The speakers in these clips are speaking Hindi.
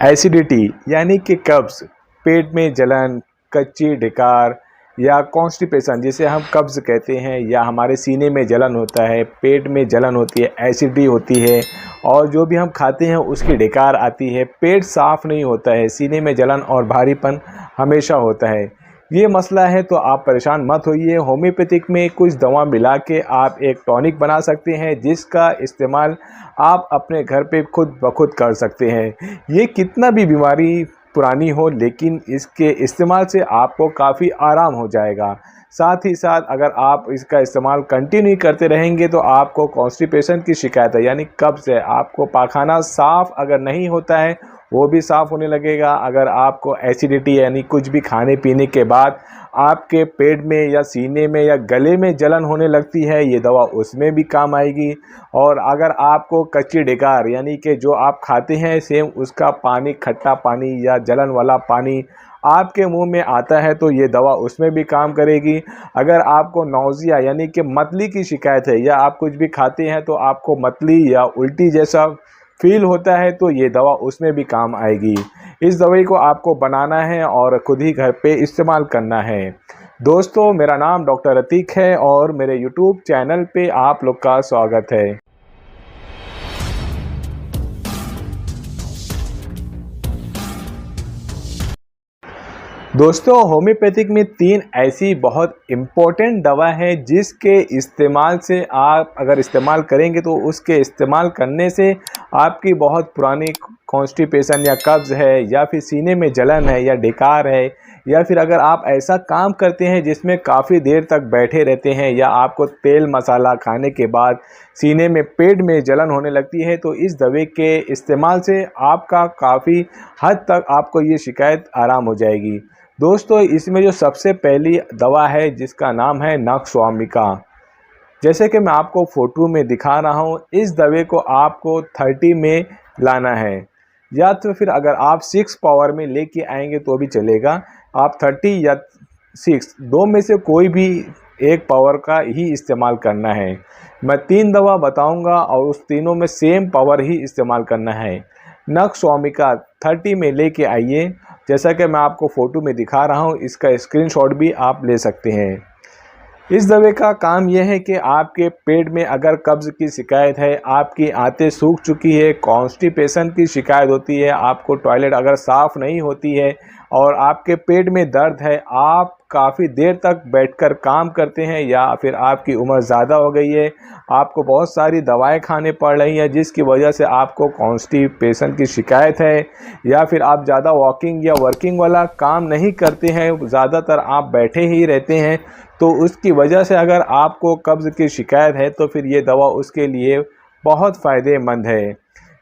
एसिडिटी यानी कि कब्ज़, पेट में जलन, कच्ची डकार या कॉन्स्टिपेशन जिसे हम कब्ज़ कहते हैं, या हमारे सीने में जलन होता है, पेट में जलन होती है, एसिडिटी होती है और जो भी हम खाते हैं उसकी डकार आती है, पेट साफ़ नहीं होता है, सीने में जलन और भारीपन हमेशा होता है। ये मसला है तो आप परेशान मत होइए। होम्योपैथिक में कुछ दवा मिला के आप एक टॉनिक बना सकते हैं, जिसका इस्तेमाल आप अपने घर पे खुद ब खुद कर सकते हैं। ये कितना भी बीमारी पुरानी हो, लेकिन इसके इस्तेमाल से आपको काफ़ी आराम हो जाएगा। साथ ही साथ अगर आप इसका इस्तेमाल कंटिन्यू करते रहेंगे तो आपको कॉन्स्टिपेशन की शिकायत है, यानी कब्ज़ है, आपको पाखाना साफ़ अगर नहीं होता है वो भी साफ़ होने लगेगा। अगर आपको एसिडिटी यानी कुछ भी खाने पीने के बाद आपके पेट में या सीने में या गले में जलन होने लगती है, ये दवा उसमें भी काम आएगी। और अगर आपको कच्ची डकार यानी कि जो आप खाते हैं सेम उसका पानी, खट्टा पानी या जलन वाला पानी आपके मुंह में आता है तो ये दवा उसमें भी काम करेगी। अगर आपको नौजिया यानी कि मतली की शिकायत है, या आप कुछ भी खाते हैं तो आपको मतली या उल्टी जैसा फील होता है, तो ये दवा उसमें भी काम आएगी। इस दवाई को आपको बनाना है और खुद ही घर पे इस्तेमाल करना है। दोस्तों, मेरा नाम डॉक्टर अतीक है और मेरे यूट्यूब चैनल पे आप लोग का स्वागत है। दोस्तों, होम्योपैथिक में 3 ऐसी बहुत इम्पोर्टेंट दवा है जिसके इस्तेमाल से आप अगर इस्तेमाल करेंगे तो उसके इस्तेमाल करने से आपकी बहुत पुरानी कॉन्स्टिपेशन या कब्ज़ है, या फिर सीने में जलन है या डकार है, या फिर अगर आप ऐसा काम करते हैं जिसमें काफ़ी देर तक बैठे रहते हैं, या आपको तेल मसाला खाने के बाद सीने में, पेट में जलन होने लगती है, तो इस दवाई के इस्तेमाल से आपका काफ़ी हद तक आपको ये शिकायत आराम हो जाएगी। दोस्तों, इसमें जो सबसे पहली दवा है जिसका नाम है नक्स्वामिका, जैसे कि मैं आपको फ़ोटो में दिखा रहा हूँ, इस दवे को आपको 30 में लाना है, या तो फिर अगर आप 6 पावर में लेके आएंगे तो भी चलेगा। आप 30 या 6 दो में से कोई भी एक पावर का ही इस्तेमाल करना है। मैं 3 दवा बताऊंगा और उस तीनों में सेम पावर ही इस्तेमाल करना है। नक्स्वामिका 30 में लेके आइए, जैसा कि मैं आपको फ़ोटो में दिखा रहा हूँ, इसका स्क्रीनशॉट भी आप ले सकते हैं। इस दवे का काम यह है कि आपके पेट में अगर कब्ज़ की शिकायत है, आपकी आंतें सूख चुकी है, कॉन्स्टिपेशन की शिकायत होती है, आपको टॉयलेट अगर साफ़ नहीं होती है और आपके पेट में दर्द है, आप काफ़ी देर तक बैठकर काम करते हैं, या फिर आपकी उम्र ज़्यादा हो गई है, आपको बहुत सारी दवाएं खाने पड़ रही हैं जिसकी वजह से आपको कॉन्स्टिपेशन की शिकायत है, या फिर आप ज़्यादा वॉकिंग या वर्किंग वाला काम नहीं करते हैं, ज़्यादातर आप बैठे ही रहते हैं, तो उसकी वजह से अगर आपको कब्ज़ की शिकायत है तो फिर ये दवा उसके लिए बहुत फ़ायदेमंद है।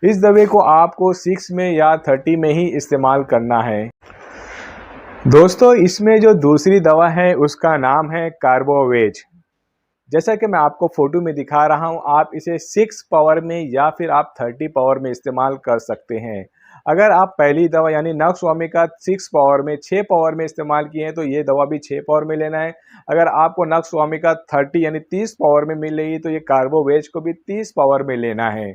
इस दवे को आपको 6 में या 30 में ही इस्तेमाल करना है। दोस्तों, इसमें जो दूसरी दवा है उसका नाम है कार्बोवेज। जैसा कि मैं आपको फ़ोटो में दिखा रहा हूँ, आप इसे 6 पावर में या फिर आप 30 पावर में इस्तेमाल कर सकते हैं। अगर आप पहली दवा यानी नक्स्वामिका 6 पावर में, 6 पावर में इस्तेमाल किए हैं तो ये दवा भी 6 पावर में लेना है। अगर आपको नक्स्वामिका 30 यानी 30 पावर में मिल रही है तो ये कार्बोवेज को भी 30 पावर में लेना है।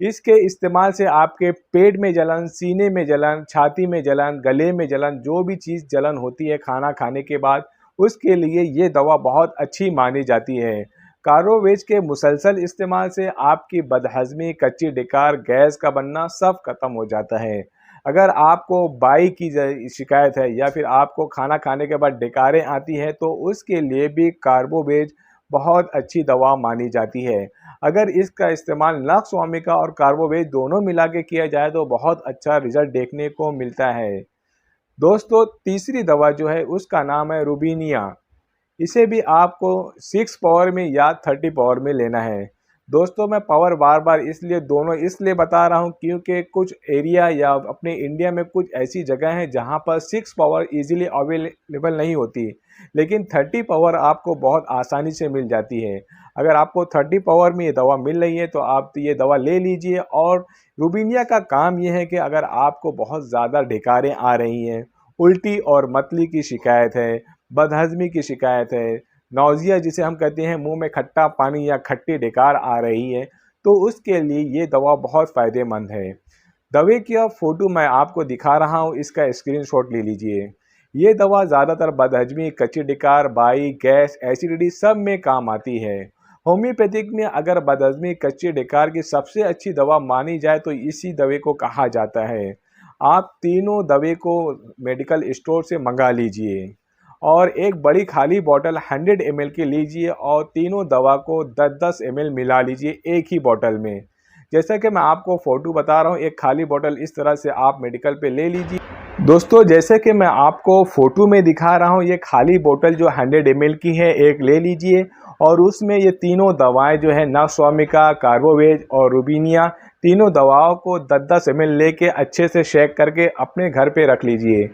इसके इस्तेमाल से आपके पेट में जलन, सीने में जलन, छाती में जलन, गले में जलन, जो भी चीज़ जलन होती है खाना खाने के बाद, उसके लिए ये दवा बहुत अच्छी मानी जाती है। कार्बोवेज के मुसलसल इस्तेमाल से आपकी बदहज़मी, कच्ची डकार, गैस का बनना सब खत्म हो जाता है। अगर आपको बाई की शिकायत है, या फिर आपको खाना खाने के बाद डकारें आती हैं, तो उसके लिए भी कार्बोवेज बहुत अच्छी दवा मानी जाती है। अगर इसका इस्तेमाल नक्स्वामिका और कार्बोवेज दोनों मिला के किया जाए तो बहुत अच्छा रिजल्ट देखने को मिलता है। दोस्तों, तीसरी दवा जो है उसका नाम है रुबीनिया। इसे भी आपको 6 पावर में या 30 पावर में लेना है। दोस्तों, मैं पावर बार बार दोनों इसलिए बता रहा हूँ क्योंकि कुछ एरिया या अपने इंडिया में कुछ ऐसी जगह हैं जहाँ पर 6 पावर इजीली अवेलेबल नहीं होती, लेकिन 30 पावर आपको बहुत आसानी से मिल जाती है। अगर आपको 30 पावर में ये दवा मिल रही है तो आप ये दवा ले लीजिए। और रुबीनिया का काम ये है कि अगर आपको बहुत ज़्यादा डकारें आ रही हैं, उल्टी और मतली की शिकायत है, बदहज़मी की शिकायत है, नौजिया जिसे हम कहते हैं, मुंह में खट्टा पानी या खट्टी डकार आ रही है, तो उसके लिए ये दवा बहुत फ़ायदेमंद है। दवा की अब फ़ोटो मैं आपको दिखा रहा हूँ, इसका स्क्रीनशॉट ले लीजिए। ये दवा ज़्यादातर बदहज़मी, कच्ची डकार, बाई, गैस, एसिडिटी सब में काम आती है। होम्योपैथिक में अगर बदहज़मी, कच्ची डकार की सबसे अच्छी दवा मानी जाए तो इसी दवे को कहा जाता है। आप तीनों दवे को मेडिकल स्टोर से मंगा लीजिए और एक बड़ी खाली बॉटल 100 ml की लीजिए और तीनों दवा को 10-10 ml मिला लीजिए एक ही बॉटल में। जैसा कि मैं आपको फ़ोटो बता रहा हूँ, एक खाली बॉटल इस तरह से आप मेडिकल पे ले लीजिए। दोस्तों, जैसे कि मैं आपको फ़ोटो में दिखा रहा हूँ, ये खाली बोतल जो 100 ml की है एक ले लीजिए और उसमें ये तीनों दवाएं जो है नवस्वामिका, कार्बोवेज और रुबीनिया, तीनों दवाओं को 10-10 ml लेके अच्छे से शेक करके अपने घर पे रख लीजिए।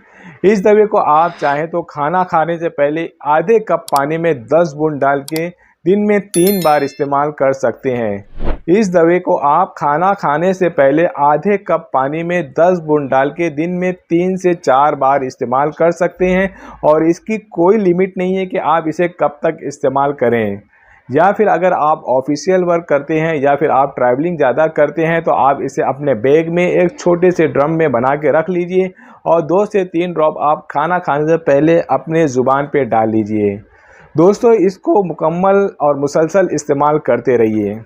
इस दवे को आप चाहें तो खाना खाने से पहले आधे कप पानी में 10 बूंद डाल के दिन में 3 बार इस्तेमाल कर सकते हैं। इस दवे को आप खाना खाने से पहले आधे कप पानी में 10 बूंद डाल के दिन में 3 से 4 बार इस्तेमाल कर सकते हैं और इसकी कोई लिमिट नहीं है कि आप इसे कब तक इस्तेमाल करें। या फिर अगर आप ऑफिशियल वर्क करते हैं या फिर आप ट्रैवलिंग ज़्यादा करते हैं तो आप इसे अपने बैग में एक छोटे से ड्रम में बना के रख लीजिए और 2 से 3 ड्रॉप आप खाना खाने से पहले अपने ज़ुबान पे डाल लीजिए। दोस्तों, इसको मुकम्मल और मुसलसल इस्तेमाल करते रहिए।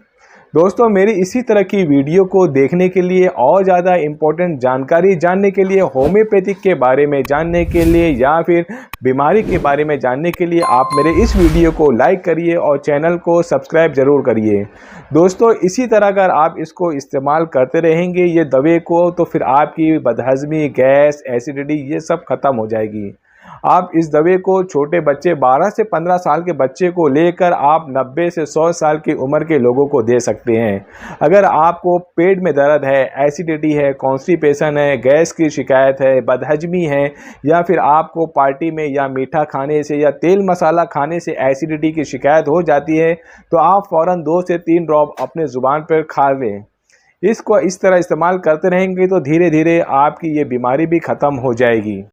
दोस्तों, मेरी इसी तरह की वीडियो को देखने के लिए और ज़्यादा इम्पोर्टेंट जानकारी जानने के लिए, होम्योपैथिक के बारे में जानने के लिए या फिर बीमारी के बारे में जानने के लिए आप मेरे इस वीडियो को लाइक करिए और चैनल को सब्सक्राइब ज़रूर करिए। दोस्तों, इसी तरह अगर आप इसको इस्तेमाल करते रहेंगे ये दवे को, तो फिर आपकी बदहज़मी, गैस, एसिडिटी ये सब ख़त्म हो जाएगी। आप इस दवे को छोटे बच्चे 12 से 15 साल के बच्चे को लेकर आप 90 से 100 साल की उम्र के लोगों को दे सकते हैं। अगर आपको पेट में दर्द है, एसिडिटी है, कॉन्स्टिपेशन है, गैस की शिकायत है, बदहज़मी है या फिर आपको पार्टी में या मीठा खाने से या तेल मसाला खाने से एसिडिटी की शिकायत हो जाती है तो आप फ़ौरन 2 से 3 ड्रॉप अपने ज़ुबान पर खा लें। इसको इस तरह इस्तेमाल करते रहेंगे तो धीरे धीरे आपकी ये बीमारी भी ख़त्म हो जाएगी।